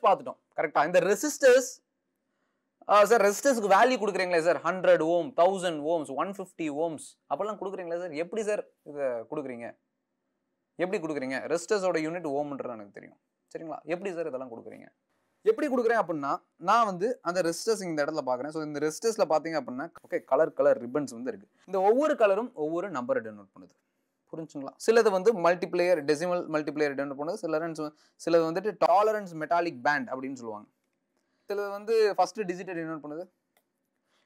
பார்த்துட்டோம் கரெக்டா. இந்த ரெசிஸ்டர்ஸ் சார் ரெசிஸ்டர்ஸ்க்கு வேல்யூ கொடுக்குறீங்களா சார், 100 ஓம் 1000 ஓம்ஸ் 150 ஓம்ஸ் அப்பெல்லாம் கொடுக்குறீங்களா சார், எப்படி சார் இதை கொடுக்குறீங்க, எப்படி கொடுக்குறீங்க? ரெசிஸ்டர்ஸோட யூனிட் ஓம்ன்றது எனக்கு தெரியும் சரிங்களா, எப்படி சார் இதெல்லாம் கொடுக்குறீங்க? எப்படி கொடுக்குறேன் அப்படின்னா நான் வந்து அந்த ரெசிஸ்டர்ஸ் இந்த இடத்துல பார்க்குறேன். ஸோ இந்த ரெசிஸ்டர்ஸ்ல பார்த்தீங்க அப்படின்னா ஓகே கலர் ரிப்பன்ஸ் வந்து இருக்கு. இந்த ஒவ்வொரு கலரும் ஒவ்வொரு நம்பரை டெனோட் பண்ணுது புரிஞ்சுங்களா. சிலது வந்து மல்டிப்ளேயர் டெசிமல் மல்டிப்ளேயர் டெனோட் பண்ணுது, சிலது வந்துட்டு டாலரன்ஸ் மெட்டாலிக் பேண்ட் அப்படின்னு சொல்லுவாங்க, சிலது வந்து ஃபர்ஸ்ட் டிஜிட்டை டெனோட் பண்ணுது.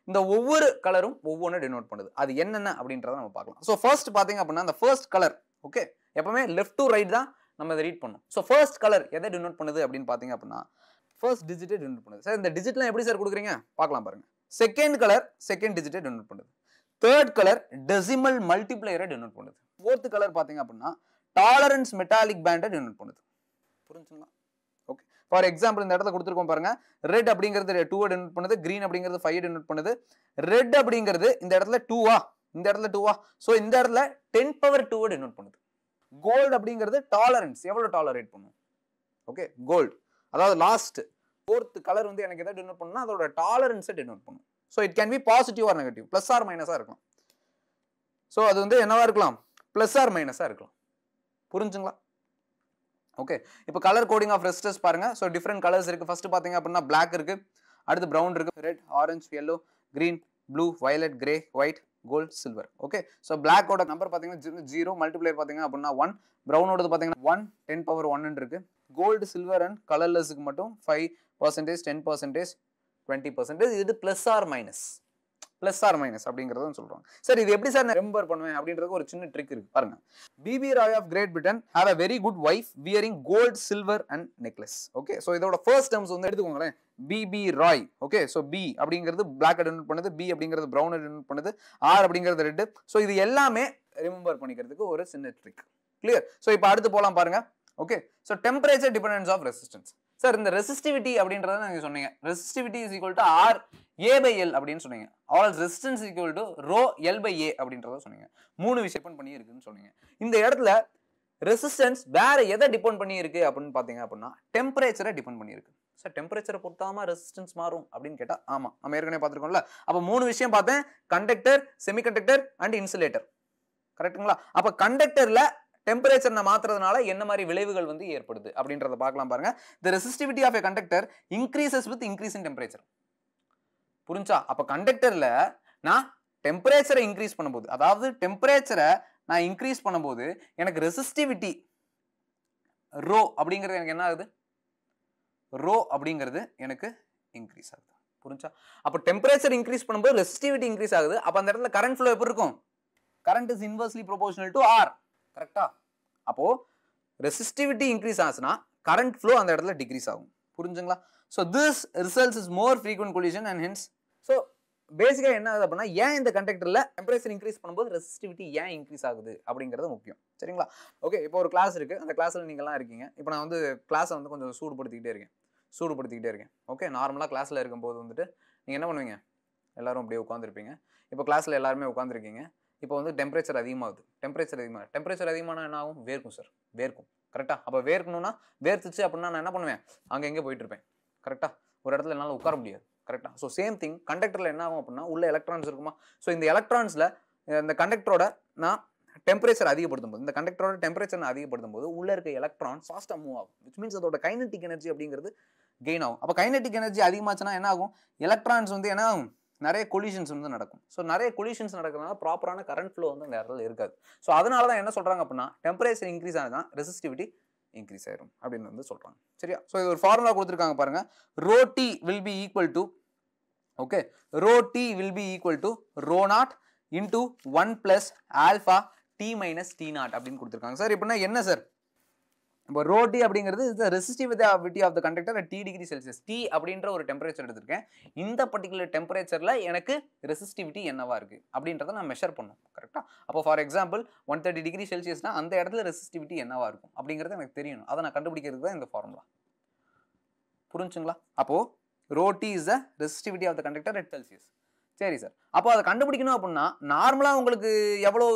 இந்த ஒவ்வொரு கலரும் ஒவ்வொன்று டெனோட் பண்ணுது. அது என்னென்ன அப்படின்றத நம்ம பார்க்கலாம். ஸோ ஃபர்ஸ்ட் பார்த்தீங்க அப்படின்னா அந்த ஃபர்ஸ்ட் கலர் ஓகே எப்பவுமே லெஃப்ட் டு ரைட் தான் நம்ம இதை ரீட் பண்ணணும். ஸோ ஃபர்ஸ்ட் கலர் எதை டெனோட் பண்ணுது அப்படின்னு பார்த்தீங்க அப்படின்னா ஃபர்ஸ்ட் டிஜிட்டை டெனோட் பண்ணுது. சார் இந்த டிஜிட்லாம் எப்படி சார் கொடுக்குறீங்க பார்க்கலாம் பாருங்க. செகண்ட் கலர் செகண்ட் டிஜிட்டை டெனோட் பண்ணுது. தேர்ட் கலர் டெசிமல் மல்டிப்ளையரை டெனோட் பண்ணுது. ஃபோர்த் கலர் பார்த்தீங்க அப்படின்னா டாலரன்ஸ் மெட்டாலிக் பேண்டை டெனோட் பண்ணுது புரிஞ்சுங்களா. ஓகே ஃபார் எக்ஸாம்பிள் இந்த இடத்துல கொடுத்துருக்கோம் பாருங்க. ரெட் அப்படிங்கிறது 2 டெனோட் பண்ணுது, கிரீன் அப்படிங்கிறது 5 டெனோட் பண்ணுது. ரெட் அப்படிங்கிறது இந்த இடத்துல 2 இந்த இடத்துல 2 ஸோ இந்த இடத்துல 10^2 டெனோட் பண்ணுது. கோல்டு அப்படிங்கிறது டாலரன்ஸ் எவ்வளவு டாலரேட் பண்ணும் ஓகே கோல்டு, அதாவது லாஸ்ட் ஃபோர்த் கலர் வந்து எனக்கு எதை டெனோட் பண்ணுன்னா அதோட டாலரன்ஸை டெனோட் பண்ணும். So it can be positive or negative, plus or மைனஸா இருக்கலாம். ஸோ அது வந்து என்னவா இருக்கலாம், பிளஸ் ஆர் மைனஸா இருக்கலாம் புரிஞ்சுங்களா. ஓகே இப்போ கலர் கோடிங் ஆஃப் ரெசிஸ்டர்ஸ் பாருங்க. ஸோ டிஃப்ரெண்ட் கலர்ஸ் இருக்கு. ஃபர்ஸ்ட் பாத்தீங்க அப்படின்னா பிளாக் இருக்கு, அடுத்து பிரவுன் இருக்கு, red orange yellow green blue violet grey white gold silver. Okay so பிளாக்கோட நம்பர் பார்த்தீங்கன்னா 0, மல்டிப்ளேயர் பார்த்தீங்க அப்படின்னா 1, ப்ரௌனோட பார்த்தீங்கன்னா 1 10^1 இருக்கு. கோல்டு சில்வர் அண்ட் கலர்லெஸ்க்கு மட்டும் 5%, 10%, 20%. இது பிளஸ் ஆர் மைனஸ் அப்படிங்கறத சொல்றாங்க. சார் இது எப்படி சார் நான் ரிமெம்பர் பண்ணுவேன் அப்படின்றதுக்கு ஒரு சின்ன ட்ரிக் இருக்கு பாருங்க. BB Roy of great Britain have a very good wife wearing gold silver and necklace. Okay so இதோட ஃபர்ஸ்ட் டேர்ம்ஸ் வந்து எடுத்துக்கோங்களேன். BB Roy okay so B அப்படிங்கிறது பிளாக் டெனோட் பண்ணுது, பி அப்படிங்கிறது பிரவுன் டெனோட் பண்ணுது, ஆர் அப்படிங்கிறது ரெட். சோ இது எல்லாமே ரிமெம்பர் பண்ணிக்கிறதுக்கு ஒரு சின்ன ட்ரிக். கிளியர். சோ இப்போ அடுத்து போலாம் பாருங்க. Okay so temperature dependence of resistance. Sir இந்த ரெசிஸ்டிவிட்டி அப்படின்றத நீங்க சொன்னீங்க. Resistivity is equal to R A by L அப்படின்னு சொன்னீங்க. All resistance equal to rho L by A அப்படின்றத சொன்னீங்க. 3 விஷயம் டிபெண்ட் பண்ணி இருக்குன்னு சொன்னீங்க. இந்த இடத்துல ரெசிஸ்டன்ஸ் வேற எதை டிபெண்ட் பண்ணி இருக்கு அப்படின்னு பாத்தீங்க அப்படின்னா டெம்பரேச்சரை டிபெண்ட் பண்ணி இருக்கு. சார் டெம்பரேச்சரை பொறுத்தாம ரெசிஸ்டன்ஸ் மாறும் அப்படின்னு கேட்டா ஆமா, நம்ம ஏற்கனவே பார்த்திருக்கோம்ல. அப்ப 3 விஷயம் பார்த்தேன், கண்டக்டர், செமிகண்டக்டர் அண்ட் இன்சுலேட்டர். கரெக்ட்டுங்களா? அப்ப கண்டக்டர்ல டெம்பரேச்சர் மாத்துறதுனால என்ன மாதிரி விளைவுகள் வந்து ஏற்படுது அப்படின்றத பார்க்கலாம் பாருங்க. The resistivity of a conductor increases with increase in temperature. புரிஞ்சா? அப்ப கண்டக்டர்ல நான் டெம்பரேச்சரை இன்க்ரீஸ் பண்ணும்போது, அதாவது டெம்பரேச்சரை நான் இன்க்ரீஸ் பண்ணும்போது எனக்கு ரெசிஸ்டிவிட்டி ரோ அப்படிங்கிறது எனக்கு என்ன ஆகுது, ரோ அப்படிங்கிறது எனக்கு இன்க்ரீஸ் ஆகுது. புரிஞ்சா? அப்ப டெம்பரேச்சர் இன்க்ரீஸ் பண்ணும்போது ரெசிஸ்டிவிட்டி இன்க்ரீஸ் ஆகுது. அப்ப அந்த இடத்துல கரண்ட் ஃப்ளோ எப்படி இருக்கும்? Current is inversely proportional to R. கரெக்டா? அப்போ ரெசிஸ்டிவிட்டி இன்க்ரீஸ் ஆச்சுன்னா கரண்ட் ஃப்ளோ அந்த இடத்துல டிக்ரீஸ் ஆகும். புரிஞ்சுங்களா? So this results is more frequent collision and hence. ஸோ பேசிக்காக என்ன ஆகுது அப்படின்னா ஏன் இந்த கண்டக்டர்ல டெம்பரேச்சர் இன்க்ரீஸ் பண்ணும்போது ரெசிஸ்டிவிட்டி ஏன் இன்க்ரீஸ் ஆகுது அப்படிங்கிறது முக்கியம். சரிங்களா? ஓகே இப்போ ஒரு கிளாஸ் இருக்கு, அந்த கிளாஸ்ல நீங்கள்லாம் இருக்கீங்க. இப்போ நான் வந்து கிளாஸை வந்து கொஞ்சம் சூடுபடுத்திக்கிட்டே இருக்கேன். ஓகே நார்மலாக கிளாஸ்ல இருக்கும்போது வந்துட்டு நீங்க என்ன பண்ணுவீங்க, எல்லாரும் அப்படியே உட்காந்துருப்பீங்க. இப்போ கிளாஸ்ல எல்லாருமே உட்காந்துருக்கீங்க. இப்போ வந்து டெம்பரேச்சர் அதிகமாகுது. டெம்பரேச்சர் அதிகமான என்ன ஆகும்? வேர்க்கும் சார், வேர்க்கும். கரெக்டா? அப்போ வேர்க்கணும்னா வேர்த்துச்சு அப்படின்னா நான் என்ன பண்ணுவேன், அங்கே எங்கே போயிட்டு இருப்பேன். கரெக்டா? ஒரு இடத்துல என்னால் உட்கார முடியாது. கரெக்டா? ஸோ சேம் திங் கண்டக்டர்ல என்ன ஆகும் அப்படின்னா உள்ள எலக்ட்ரான்ஸ் இருக்குமா. ஸோ இந்த எலக்ட்ரான்ஸ்ல இந்த கண்டக்டரோட நான் டெம்பரேச்சர் அதிகப்படுத்தும் போது, இந்த கண்டக்டரோட டெம்பரேச்சர் அதிகப்படுத்தும் போது உள்ள இருக்க எலக்ட்ரான் ஃபாஸ்டா மூவ் ஆகும். விச் மீன்ஸ் அதோட கைனடிக் எனர்ஜி அப்படிங்கிறது கெயின் ஆகும். அப்போ கைனடிக் எனர்ஜி அதிகமாச்சுன்னா என்ன ஆகும், எலக்ட்ரான்ஸ் வந்து என்ன ஆகும், நிறைய கொலிஷன்ஸ் வந்து நடக்கும். ஸோ நிறைய கொலிஷன்ஸ் நடக்கிறதுனால ப்ராப்பரான கரண்ட் ஃப்ளோ வந்து அந்த இடத்துல இருக்காது. ஸோ அதனால தான் என்ன சொல்றாங்க அப்படின்னா டெம்பரேச்சர் இன்க்ரீஸ் ஆனதான் ரெசிஸ்டிவிட்டி இன்க்ரீஸ் ஆயிரும் அப்படின்னு வந்து சொல்றாங்க. சரியா? ஸோ இது ஒரு ஃபார்முலா கொடுத்துருக்காங்க பாருங்க. Rho t will be equal to okay rho t will be equal to rho naught into 1 plus alpha t minus t naught அப்படின்னு கொடுத்துருக்காங்க. சார் இப்படின்னா என்ன சார்? இப்போ ரோ டி அப்படிங்கிறது is the resistivity of the conductor at T degree Celsius. T அப்படின்ற ஒரு temperature எடுத்திருக்கேன். இந்த பர்டிகுலர் டெம்பரேச்சர்ல எனக்கு ரெசிஸ்டிவிட்டி என்னவா இருக்கு அப்படின்றத நான் மெஷர் பண்ணணும். கரெக்டா? அப்போ ஃபார் எக்ஸாம்பிள் 130 டிகிரி செல்சியஸ்னா அந்த இடத்துல ரெசிஸ்டிவிட்டி என்னவா இருக்கும் அப்படிங்கிறது எனக்கு தெரியணும். அதை நான் கண்டுபிடிக்கிறதுக்கு தான் இந்த ஃபார்முலா. புரிஞ்சுங்களா? அப்போ rho t is the resistivity of the conductor at Celsius. சரி சார், அப்போ அதை கண்டுபிடிக்கணும் அப்படின்னா நார்மலா உங்களுக்கு எவ்வளோ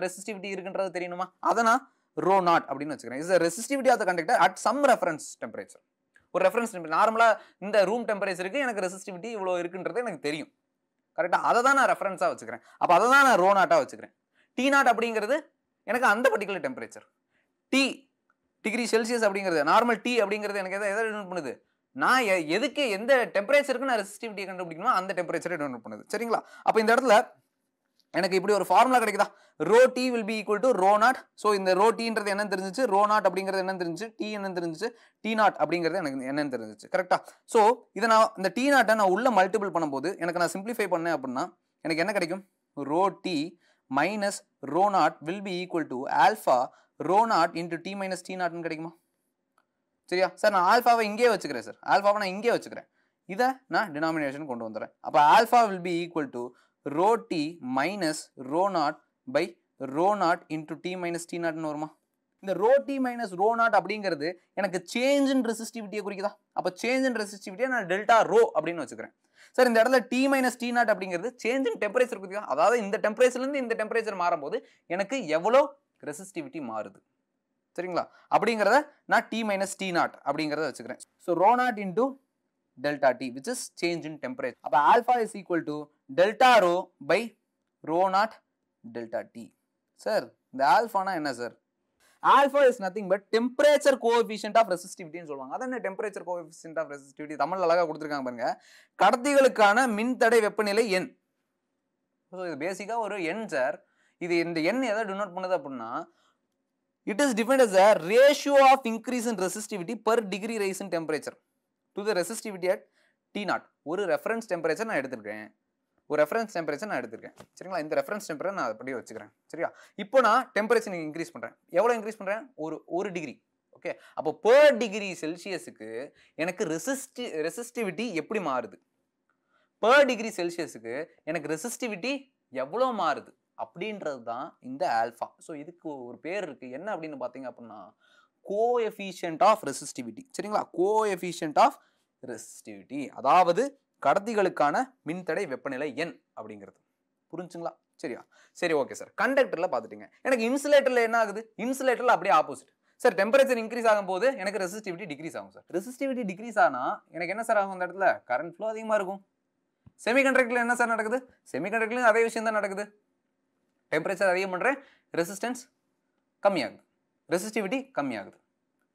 ரெசிஸ்டிவிட்டி இருக்குன்றது தெரியணுமா? அதை நான் ரோ நாட் அப்படின்னு வச்சுக்கிறேன். Is the resistivity of the conductor at some reference temperature. ஒரு ரெஃபரன்ஸ் நார்மலா இந்த ரூம் டெம்பரேச்சருக்கு எனக்கு ரெசிஸ்டிவிட்டி இவ்வளோ இருக்குன்றது எனக்கு தெரியும். கரெக்டா? அதை தான் நான் ரெஃபரன்ஸாக வச்சுக்கிறேன். அப்போ அதை தான் நான் ரோ நாட்டாக வச்சுக்கிறேன். டி நாட் அப்படிங்கிறது எனக்கு அந்த particular temperature. T degree Celsius அப்படிங்கிறது நார்மல் டி அப்படிங்கிறது எனக்கு எதை டெனோட் பண்ணுது? நான் எதுக்கு எந்த டெம்பரேச்சருக்கு நான் ரெசிஸ்டிவிட்டியை கண்டுபிடிக்கணுமோ அந்த டெம்பரேச்சரை டெனோட் பண்ணுது. சரிங்களா? அப்போ இந்த இடத்துல எனக்கு இப்படி ஒரு ஃபார்முலா கிடைக்குதா? Rho t will be equal to rho naught. So இந்த ரோ டீன்றது என்னன்னு தெரிஞ்சிச்சு, ரோ நாட் அப்படிங்கிறது என்னன்னு தெரிஞ்சிச்சு, டி என்னன்னு தெரிஞ்சிச்சு, டி நாட் அப்படிங்கிறது எனக்கு என்னன்னு தெரிஞ்சிச்சு. கரெக்டா? ஸோ இதை நான் இந்த டி நாட்டை நான் உள்ள மல்டிபிள் பண்ணும்போது எனக்கு நான் சிம்பிளிஃபை பண்ணேன் அப்படின்னா எனக்கு என்ன கிடைக்கும்? Rho T minus rho naught will be equal to alpha rho naught into T minus T நாட்னு கிடைக்குமா? சரியா சார்? நான் ஆல்ஃபாவை இங்கே வச்சுக்கிறேன் சார். ஆல்ஃபாவை நான் இங்கே வச்சுக்கிறேன். இதை நான் டினாமினேஷன் கொண்டு வந்துடுறேன். அப்போ alpha will be equal to rho t minus rho naught by rho naught into t minus t naught ன்னு வருமா? இந்த rho t minus rho naught அப்படிங்கிறது எனக்கு சேஞ்ச் இன் ரெசிஸ்டிவிட்டியை குறிக்குதா? அப்போ சேஞ்ச் இன் ரெசிஸ்டிவிட்டியை நான் டெல்டா ரோ அப்படின்னு வச்சுக்கிறேன். சார் இந்த இடத்துல t minus t naught அப்படிங்கிறது சேஞ்ச் இன் டெம்பரேச்சர் குறிக்குதா? அதாவது இந்த டெம்பரேச்சர்லேருந்து இந்த டெம்பரேச்சர் மாறும்போது எனக்கு எவ்வளோ ரெசிஸ்டிவிட்டி மாறுது. சரிங்களா? அப்படிங்கிறத நான் t minus t naught அப்படிங்கிறத வச்சுக்கிறேன். So rho naught into delta t which is change in temperature. அப்போ alpha is equal to delta rho by rho naught delta t. Sir இந்த ஆல்ஃபானா என்ன sir? Alpha is nothing but temperature coefficient of ரெசிஸ்டிவிட்டின்னு சொல்லுவாங்க. அதான் temperature coefficient of resistivity தமிழ்ல அழகா கொடுத்துருக்காங்க பாருங்க. கடத்திகளுக்கான மின்தடை வெப்பநிலை எண். ஸோ இது பேசிக்கா ஒரு எண் சார். இது இந்த எண் எதை டினோட் பண்ணுது அப்படின்னா it is defined as a ratio of increase in resistivity per degree rise in temperature to the resistivity at T naught. ஒரு ரெஃபரன்ஸ் டெம்பரேச்சர் நான் எடுத்துருக்கேன். சரிங்களா? இந்த ரெஃபரன்ஸ் டெம்பரேச்சர் நான் அப்படியே வச்சுக்கிறேன். சரியா? இப்போ நான் டெம்பரேச்சர் இன்க்ரீஸ் பண்ணுறேன். எவ்வளோ இன்க்ரீஸ் பண்ணுறேன்? ஒரு டிகிரி. ஓகே, அப்போ per டிகிரி செல்சியஸுக்கு எனக்கு ரெசிஸ்டிவிட்டி எப்படி மாறுது? per டிகிரி செல்சியஸுக்கு எனக்கு ரெசிஸ்டிவிட்டி எவ்வளோ மாறுது அப்படின்றது தான் இந்த ஆல்ஃபா. ஸோ இதுக்கு ஒரு பேர் இருக்கு. என்ன அப்படின்னு பார்த்தீங்க அப்படின்னா கோஎஃபிஷியன்ட் ஆஃப் ரெசிஸ்டிவிட்டி. சரிங்களா? கோஎஃபிஷியன்ட் ஆஃப் ரெசிஸ்டிவிட்டி, அதாவது கடத்திகளுக்கான மின்தடை வெப்பநிலை எண் அப்படிங்கிறது. புரிஞ்சுங்களா? சரியா? சரி, ஓகே சார். கண்டக்டர்ல பார்த்துட்டீங்க. எனக்கு இன்சுலேட்டர்ல என்ன ஆகுது? இன்சுலேட்டர்ல அப்படியே ஆப்போசிட் சார். டெம்பரேச்சர் இன்க்ரீஸ் ஆகும் போது எனக்கு ரெசிஸ்டிவிட்டி டிக்ரீஸ் ஆகும் சார். ரெசிஸ்டிவிட்டி டிக்ரீஸ் ஆனா எனக்கு என்ன சார் ஆகும்? அந்த இடத்துல கரண்ட் ஃப்ளோ அதிகமாக இருக்கும். செமிகண்டக்டர்ல என்ன சார் நடக்குது? செமிகண்டக்டர்லையும் அதே விஷயம் தான் நடக்குது. டெம்பரேச்சர் அதிகம் பண்ணுறேன், ரெசிஸ்டன்ஸ் கம்மியாகுது, ரெசிஸ்டிவிட்டி கம்மியாகுது.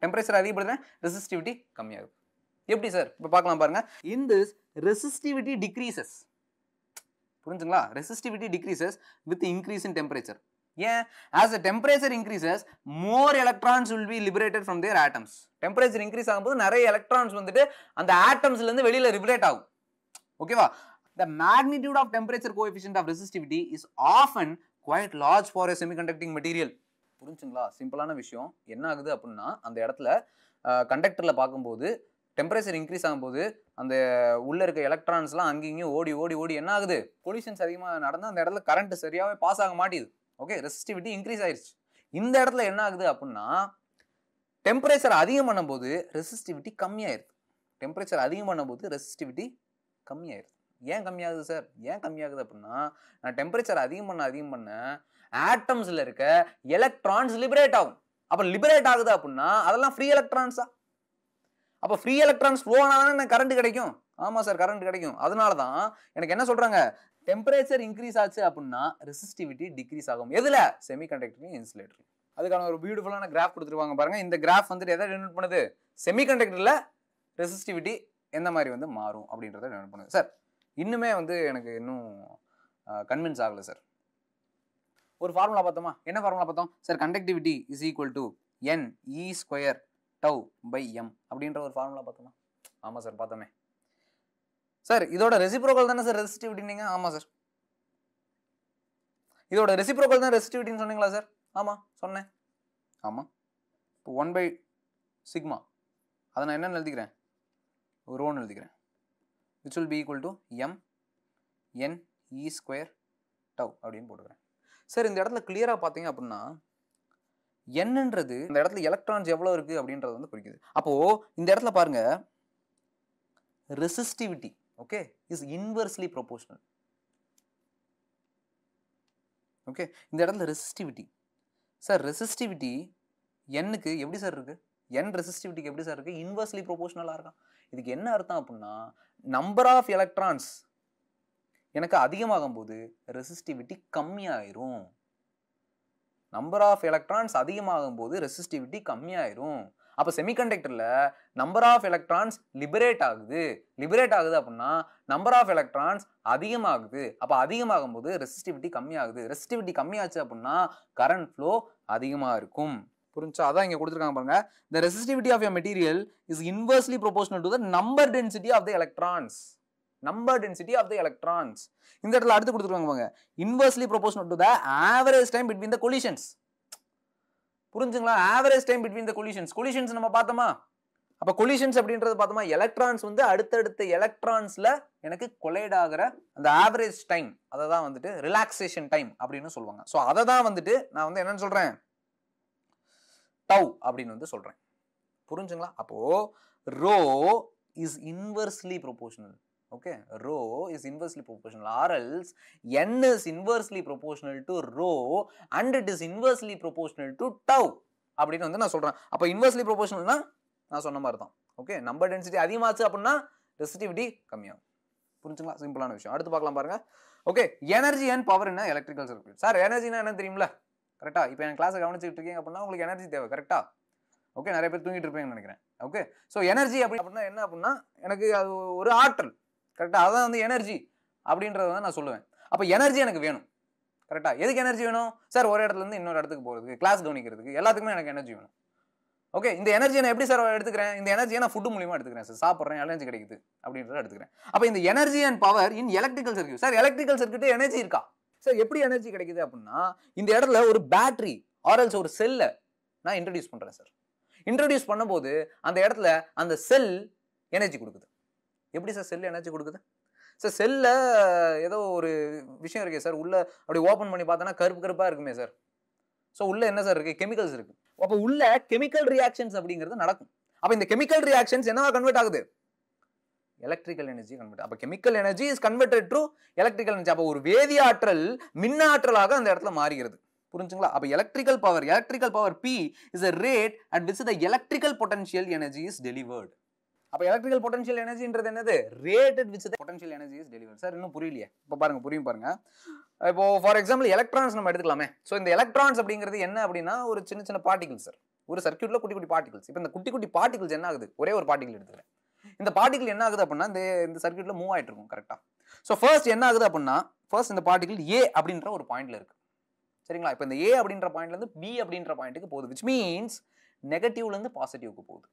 டெம்பரேச்சர் அதிகப்படுத்துறேன், ரெசிஸ்டிவிட்டி கம்மியாகுது. எப்படி சார்? இப்போ பார்க்கலாம் பாருங்க. In this resistivity decreases. புரிஞ்சுங்களா? Resistivity decreases with increase in temperature. ஏன்? as the temperature increases more electrons will be liberated from their atoms. Temperature increase ஆகும்போது நிறைய எலக்ட்ரான்ஸ் வந்துட்டு அந்த ஆட்டம்ஸ்ல இருந்து வெளியில லிபரேட் ஆகும். ஓகேவா? the magnitude of temperature coefficient of resistivity is often quite large for a semiconducting material. புரிஞ்சுங்களா? சிம்பிளான விஷயம். என்ன ஆகுது அப்படின்னா அந்த இடத்துல கண்டக்டர்ல பார்க்கும்போது டெம்பரேச்சர் இன்க்ரீஸ் ஆகும்போது அந்த உள்ள இருக்க எலக்ட்ரான்ஸ்லாம் அங்கேயும் ஓடி ஓடி ஓடி என்ன ஆகுது? பொல்யூஷன்ஸ் அதிகமாக நடந்தால் அந்த இடத்துல கரண்ட் சரியாகவே பாஸ் ஆக மாட்டேது. ஓகே, ரெசிஸ்டிவிட்டி இன்க்ரீஸ் ஆயிடுச்சு. இந்த இடத்துல என்ன ஆகுது அப்படின்னா டெம்பரேச்சர் அதிகம் பண்ணும்போது ரெசிஸ்டிவிட்டி கம்மியாயிருது. டெம்பரேச்சர் அதிகம் பண்ணும்போது ரெசிஸ்டிவிட்டி கம்மியாயிருது. ஏன் கம்மியாகுது சார்? ஏன் கம்மியாகுது அப்படின்னா நான் டெம்பரேச்சர் அதிகம் பண்ண ஆட்டம்ஸ்ல இருக்க எலக்ட்ரான்ஸ் லிபரேட் ஆகும். அப்போ லிபரேட் ஆகுது அப்படின்னா அதெல்லாம் ஃப்ரீ எலக்ட்ரான்ஸா? அப்போ ஃப்ரீ எலக்ட்ரான்ஸ் ஃப்ளோ ஆனால் எனக்கு கரண்ட் கிடைக்கும். ஆமாம் சார், கரண்ட் கிடைக்கும். அதனால தான் எனக்கு என்ன சொல்றாங்க? டெம்பரேச்சர் இன்க்ரீஸ் ஆச்சு அப்படின்னா ரெசிஸ்டிவிட்டி டிக்ரீஸ் ஆகும். எதுல? செமிகண்டக்டர்லையும் இன்சுலேட்டர். அதுக்கான ஒரு பியூட்டிஃபுல்லான கிராஃப் கொடுத்துருவாங்க பாருங்க. இந்த கிராஃப் வந்துட்டு எதை டெனோட் பண்ணுது? செமிகண்டக்டர்ல ரெசிஸ்டிவிட்டி எந்த மாதிரி வந்து மாறும் அப்படின்றத டெனோட் பண்ணுது. சார் இன்னுமே வந்து எனக்கு இன்னும் கன்வின்ஸ் ஆகலை சார். ஒரு ஃபார்முலா பார்த்தோமா? என்ன ஃபார்முலா பார்த்தோம் சார்? Conductivity is equal to n e square tau by m அப்படின்ற ஒரு ஃபார்முலா பார்த்தோமா? ஆமாம் சார், பார்த்தோமே. சார் இதோட ரெசிப்ரோக்கல் தானே சார் ரெசிஸ்டிவிட்டி? நீங்கள் ஆமாம் சார், இதோட ரெசிப்ரோக்கல் தான் ரெசிஸ்டிவிட்டின்னு சொன்னீங்களா சார்? ஆமாம் சொன்னேன். ஆமாம். இப்போ 1/σ அதை நான் என்னென்னு எழுதிக்கிறேன்? ரோன்னு எழுதிக்கிறேன். which will be equal to m n e square tau அப்படின்னு போட்டுக்கிறேன். சார் இந்த இடத்துல கிளியராக பார்த்தீங்க அப்படின்னா என்னன்றது இந்த இடத்துல எலக்ட்ரான்ஸ் எவ்வளோ இருக்குது அப்படின்றது வந்து குறிக்குது. அப்போது இந்த இடத்துல பாருங்க resistivity okay is inversely proportional. Okay, இந்த இடத்துல ரெசிஸ்டிவிட்டி சார் ரெசிஸ்டிவிட்டி என்னுக்கு எப்படி சார் இருக்குது? n ரெசிஸ்டிவிட்டிக்கு எப்படி சார் இருக்கு? இன்வெர்ஸ்லி ப்ரொபோஷனலா இருக்கான். இதுக்கு என்ன அர்த்தம் அப்படின்னா நம்பர் ஆஃப் எலக்ட்ரான்ஸ் எனக்கு அதிகமாகும் போது ரெசிஸ்டிவிட்டி கம்மியாயிரும். நம்பர் ஆஃப் எலக்ட்ரான்ஸ் அதிகமாகும் போது ரெசிஸ்டிவிட்டி கம்மியாயிரும். அப்ப செமிகண்டக்டர்ல நம்பர் ஆஃப் எலக்ட்ரான்ஸ் லிபரேட் ஆகுது. லிபரேட் ஆகுது அப்படின்னா நம்பர் ஆஃப் எலக்ட்ரான்ஸ் அதிகமாகுது. அப்ப அதிகமாகும் போது ரெசிஸ்டிவிட்டி கம்மியாகுது. ரெசிஸ்டிவிட்டி கம்மியாச்சு அப்படின்னா கரண்ட் ஃப்ளோ அதிகமா இருக்கும். புரிஞ்சா? அதான் இங்க கொடுத்துருக்காங்க பாருங்க. The resistivity of a material is inversely proportional to the number density of the electrons. Number density of the electrons. இந்த இடத்துல அடுத்து கொடுத்துருக்காங்க பாருங்க. Inversely proportional to the average time between the collisions. புரிஞ்சுங்களா? average time between the collisions. collisions நம்ம பார்த்தோமா? அப்ப collisions அப்படின்றது பார்த்தோமா? எலக்ட்ரான்ஸ் வந்து அடுத்தடுத்த எலக்ட்ரான்ஸ்ல எனக்கு கொலைட் ஆகிற அந்த ஆவரேஜ் டைம், அதை தான் வந்துட்டு ரிலாக்ஸேஷன் டைம் அப்படின்னு சொல்லுவாங்க. ஸோ அதை தான் வந்துட்டு நான் வந்து என்னன்னு சொல்றேன்? டவ் அப்படின்னு வந்து சொல்றேன். புரிஞ்சுங்களா? அப்போ rho is inversely proportional. Okay, rho is inversely proportional or else n is inversely proportional to rho and it is inversely proportional to tau அப்படின்னு வந்து நான் சொல்றேன். அப்போ இன்வெர்ஸ்லி ப்ரொபோஷனல்னா நான் சொன்ன மாதிரி தான். ஓகே, நம்பர் டென்சிட்டி அதிகமாச்சு அப்படின்னா ரெசிஸ்டிவிட்டி கம்மியாகும். புரிஞ்சுங்களா? சிம்பிளான விஷயம். அடுத்து பார்க்கலாம் பாருங்க. ஓகே, எனர்ஜி அண்ட் பவர் என்ன எலக்ட்ரிக்கல் சர்க்யூட். சார் எனர்ஜினா என்ன தெரியும்ல? கரெக்டா? இப்போ என் கிளாஸை கவனிச்சுட்டு இருக்கீங்க அப்படின்னா உங்களுக்கு எனர்ஜி தேவை. கரெக்டா? ஓகே, நிறைய பேர் தூங்கிட்டு இருப்பீங்கன்னு நினைக்கிறேன். ஓகே, ஸோ எனர்ஜி அப்படின்னா என்ன அப்படின்னா எனக்கு அது ஒரு ஆற்றல். கரெக்டா? அதான் வந்து எனர்ஜி அப்படின்றத வந்து நான் சொல்லுவேன். அப்போ எனர்ஜி எனக்கு வேணும். கரெக்டா? எதுக்கு எனர்ஜி வேணும்? சார் ஒரு இடத்துல இருந்து இன்னொரு இடத்துக்கு போகிறதுக்கு, கிளாஸ் கவனிக்கிறதுக்கு, எல்லாத்துக்குமே எனக்கு எனர்ஜி வேணும். ஓகே, இந்த எனர்ஜியை நான் எப்படி சார் எடுத்துக்கிறேன்? இந்த எனர்ஜியை நான் ஃபுட் மூலியமா எடுத்துக்கிறேன் சார். சாப்பிட்றேன், எனர்ஜி கிடைக்குது அப்படின்றத எடுத்துக்கிறேன். அப்போ இந்த energy and power in electrical circuit. Sir electrical circuit energy இருக்கா? சார் எப்படி எனர்ஜி கிடைக்குது அப்படின்னா இந்த இடத்துல ஒரு பேட்டரி ஆர்எல்ஸ் ஒரு செல்லை நான் இன்ட்ரடியூஸ் பண்றேன் சார். இன்ட்ரடியூஸ் பண்ணும்போது அந்த இடத்துல அந்த செல் எனர்ஜி கொடுக்குது. எப்படி சார் செல் எனர்ஜி கொடுக்குது? சார் செல்ல ஏதோ ஒரு விஷயம் இருக்கே சார், உள்ள அப்படி ஓப்பன் பண்ணி பார்த்தோன்னா கருப்பு கருப்பா இருக்குமே சார். ஸோ உள்ள என்ன சார் இருக்கு? கெமிக்கல்ஸ் இருக்கு. அப்போ உள்ள கெமிக்கல் ரியாக்ஷன்ஸ் அப்படிங்கிறது நடக்கும். அப்போ இந்த கெமிக்கல் ரியாக்ஷன்ஸ் என்னவா கன்வெர்ட் ஆகுது? Electrical energy convert. அப்போ chemical energy is converted to electrical energy. அப்போ ஒரு வேதியாற்றல் மின்னாற்றலாக அந்த இடத்துல மாறுகிறது. புரிஞ்சுங்களா? அப்போ electrical power P is a rate at which the electrical potential energy is delivered. அப்போ எலக்ட்ரிக்கல் பொட்டன்ஷியல் எனர்ஜின்றது என்னது? Rate at which the potential energy is delivered. Sir இன்னும் புரியலையே? இப்போ பாருங்க, புரியும் பாருங்க. இப்போ ஃபார் எக்ஸாம்பிள் எலக்ட்ரான்ஸ் நம்ம எடுத்துக்கலாமே. ஸோ இந்த எலக்ட்ரான்ஸ் அப்படிங்கிறது என்ன அப்படின்னா ஒரு சின்ன சின்ன பார்ட்டிகல்ஸ் சார். ஒரு சர்க்யூட்ல குட்டி குட்டி பார்ட்டிகல்ஸ். இப்போ இந்த குட்டி குட்டி பார்ட்டிகல்ஸ் என்ன ஆகுது? ஒரே ஒரு பார்ட்டிகல் எடுத்துக்கிறேன். இந்த பார்ட்டிகல் என்ன ஆகுது அப்படின்னா இந்த சர்க்யூட்ல மூவ் ஆயிட்டு இருக்கும். கரெக்டா? ஸோ ஃபர்ஸ்ட் என்ன ஆகுது அப்படின்னா ஃபர்ஸ்ட் இந்த பார்ட்டிகல் A அப்படின்ற ஒரு பாயிண்ட்ல இருக்கு. சரிங்களா? இப்போ இந்த A அப்படின்ற பாயிண்ட்ல இருந்து B அப்படின்ற பாயிண்ட்டுக்கு போகுது. விச் மீன்ஸ் நெகட்டிவ்ல இருந்து பாசிட்டிவ்க்கு போகுது.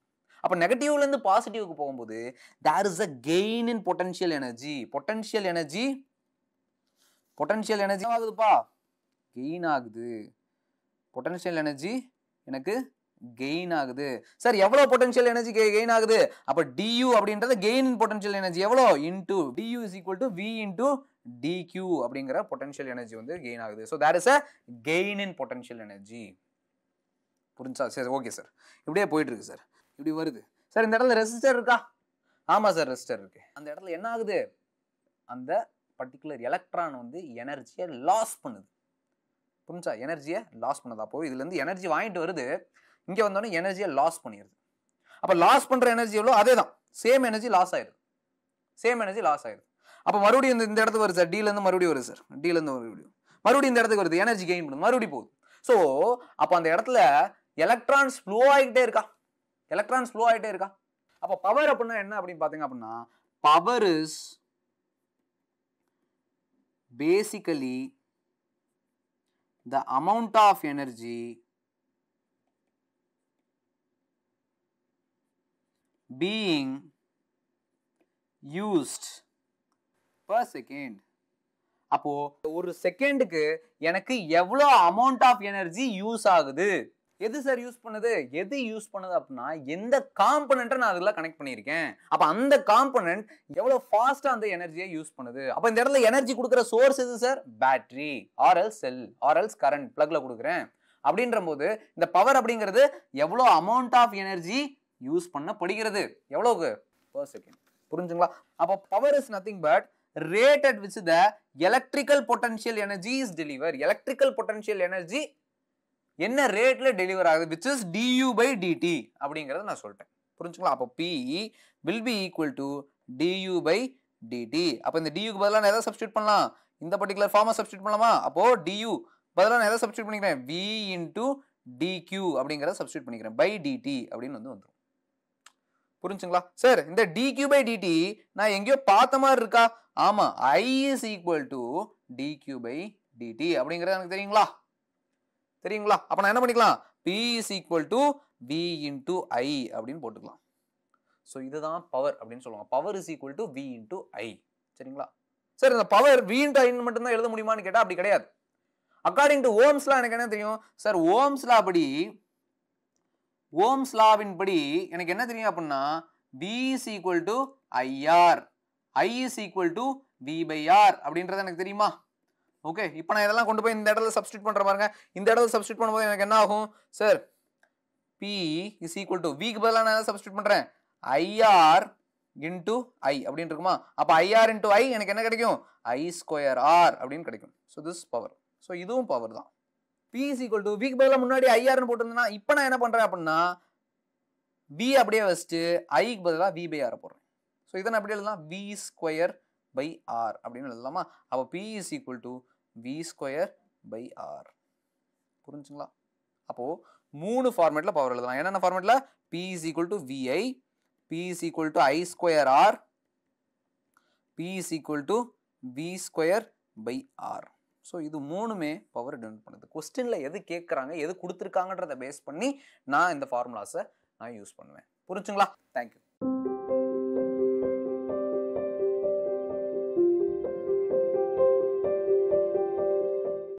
அப்போ நெகட்டிவ்ல இருந்து பாசிட்டிவ்க்கு போகும்போது there is a gain in potential energy. Potential energy ஆகுதுப்பா, கெயின் ஆகுது. பொட்டன்ஷியல் எனர்ஜி எனக்கு கெயின் ஆகுது. சார் எவ்வளவு பொட்டன்ஷியல் எனர்ஜி கெயின் ஆகுது? அப்ப du அப்படின்றது கெயின் இன் பொட்டன்ஷியல் எனர்ஜி எவ்வளோ? Into du is equal to v into dq அப்படிங்கிற பொட்டன்ஷியல் எனர்ஜி வந்து கெயின் ஆகுது. So there is a gain in potential energy. புரிஞ்சா? சரி, ஓகே சார். இப்படியே போயிட்டு இருக்கு சார். இப்படி வருது சார். இந்த இடத்துல ரெசிஸ்டர் இருக்கா? ஆமா சார், ரெசிஸ்டர் இருக்கு. அந்த இடத்துல என்ன ஆகுது? அந்த பர்டிகுலர் எலக்ட்ரான் வந்து எனர்ஜியை லாஸ் பண்ணுது. புரிஞ்சா? எனர்ஜியை லாஸ் பண்ணுது. அப்போ இதுல இருந்து எனர்ஜி வாங்கிட்டு வருது, இங்க வந்தோடனே எனர்ஜியை லாஸ் பண்ணிடுது. அப்ப லாஸ் பண்ற எனர்ஜி எவ்வளோ? அதே தான், சேம் எனர்ஜி லாஸ் ஆயிடுது. அப்ப மறுபடியும் இந்த இடத்துக்கு வருது சார். டீல இருந்து மறுபடியும் வருது சார். டீல இருந்து மறுபடியும் இந்த இடத்துக்கு வருது. எனர்ஜி கெயின் பண்ணுது, மறுபடியும் போகுது. ஸோ அப்போ அந்த இடத்துல எலக்ட்ரான்ஸ் ஃப்ளோ ஆகிட்டே இருக்கா? அப்போ பவர் அப்படின்னா என்ன அப்படின்னு பாத்தீங்க அப்படின்னா power is basically the amount of energy being used per second. அப்போ ஒரு செகண்டுக்கு எனக்கு எவ்வளோ அமௌண்ட் ஆஃப் எனர்ஜி யூஸ் ஆகுது? எது சார் யூஸ் பண்ணுது? அப்படின்னா எந்த காம்பனண்ட்டை நான் அதில் கனெக்ட் பண்ணியிருக்கேன். அப்போ அந்த காம்பனண்ட் எவ்வளோ ஃபாஸ்ட்டாக அந்த எனர்ஜியை யூஸ் பண்ணுது. அப்போ இந்த இடத்துல எனர்ஜி கொடுக்குற சோர்ஸ் எது சார்? பேட்டரி ஆர்எல்ஸ் செல் ஆர்எல்ஸ் கரண்ட் பிளக்ல கொடுக்குறேன். அப்படின்ற போது இந்த பவர் அப்படிங்கிறது எவ்வளோ அமௌண்ட் ஆஃப் எனர்ஜி யூஸ் பண்ணப்படுகிறது, எவ்வளோக்கு? per second. புரிஞ்சுங்களா? அப்போ power is nothing but rate at which the electrical potential energy is delivered. electrical potential energy என்ன ரேட்ல டெலிவர் ஆகுது which is du by dt அப்படிங்கறத நான் சொல்லிட்டேன். புரிஞ்சுங்களா? அப்போ p will be equal to du by dt. அப்ப இந்த du க்கு பதிலா நான் எதை சப்ஸ்டிட்யூட் பண்ணலாம்? இந்த பர்టిక్యులர் ஃபார்மை சப்ஸ்டிட்யூட் பண்ணலாமா? அப்போ du பதிலா நான் எதை சப்ஸ்டிட்யூட் பண்ணிக்கிறேன்? v into dq அப்படிங்கறத சப்ஸ்டிட்யூட் பண்ணிக்கிறேன் by dt அப்படின்னு வந்துரும். புரிஞ்சுங்களா? சார் இந்த dq by dt நான் எங்கேயோ பார்த்த மாதிரி இருக்கா? ஆமா, I is equal to dq by dt அப்படிங்கறது எனக்கு தெரியுங்களா? தெரியுங்களா? அப்ப நான் என்ன பண்ணிக்கலாம்? p is equal to v into I அப்படின்னு போட்டுக்கலாம். சோ இதுதான் பவர் அப்படின்னு சொல்லுவாங்க. Power is equal to v into I. சரிங்களா? சார் இந்த பவர் v into I மட்டும் தான் எழுத முடியுமான்னு கேட்டா அப்படி கிடையாது. அக்கார்டிங் டு ஓம்ஸ் லா எனக்கு என்ன தெரியும்? சார் ஓம்ஸ் லா படி ஓம்ஸ் லாவின் படி எனக்கு என்ன தெரியும் அப்படின்னா v is equal to IR, I is equal to v by R அப்படின்றது எனக்கு தெரியுமா? ஓகே, இப்போ நான் இதெல்லாம் கொண்டு போய் இந்த இடத்துல சப்ஸ்டிட்யூட் பண்ற பாருங்க. இந்த இடத்துல சப்ஸ்டிட்யூட் பண்ணும்போது எனக்கு என்ன ஆகும்? Sir p is equal to v க்கு பதிலா நான் சப்ஸ்டிட்யூட் பண்றேன் IR into I அப்படின்னு இருக்குமா? அப்ப IR into I எனக்கு என்ன கிடைக்கும்? I square R அப்படின்னு கிடைக்கும். So this is power. So இதுவும் பவர் தான். p is equal to v க்கு பதிலா முன்னாடி IR ன்னு போட்டிருந்தேன்னா இப்போ நான் என்ன பண்றேன் அப்படின்னா v அப்படியே வச்சுட்டு I க்கு பதிலா v by R போடுறேன். So இதை நான் எப்படி எழுதலாம்? v square by R அப்படின்னு எழுதலாமா? அப்ப p is equal to v square by R. புரிஞ்சுங்களா? அப்போ மூணு ஃபார்மேட்ல பவர் எழுதலாம். என்னென்ன ஃபார்மேட்ல? p is equal to vi, p is equal to I square R, p is equal to v square by R. So இது மூணுமே பவர் டினோட் பண்ணுது. கொஸ்டின்ல எது கேட்குறாங்க, எது கொடுத்துருக்காங்கன்றத பேஸ் பண்ணி நான் இந்த ஃபார்முலாஸை நான் யூஸ் பண்ணுவேன். புரிஞ்சுங்களா? தேங்க்யூ.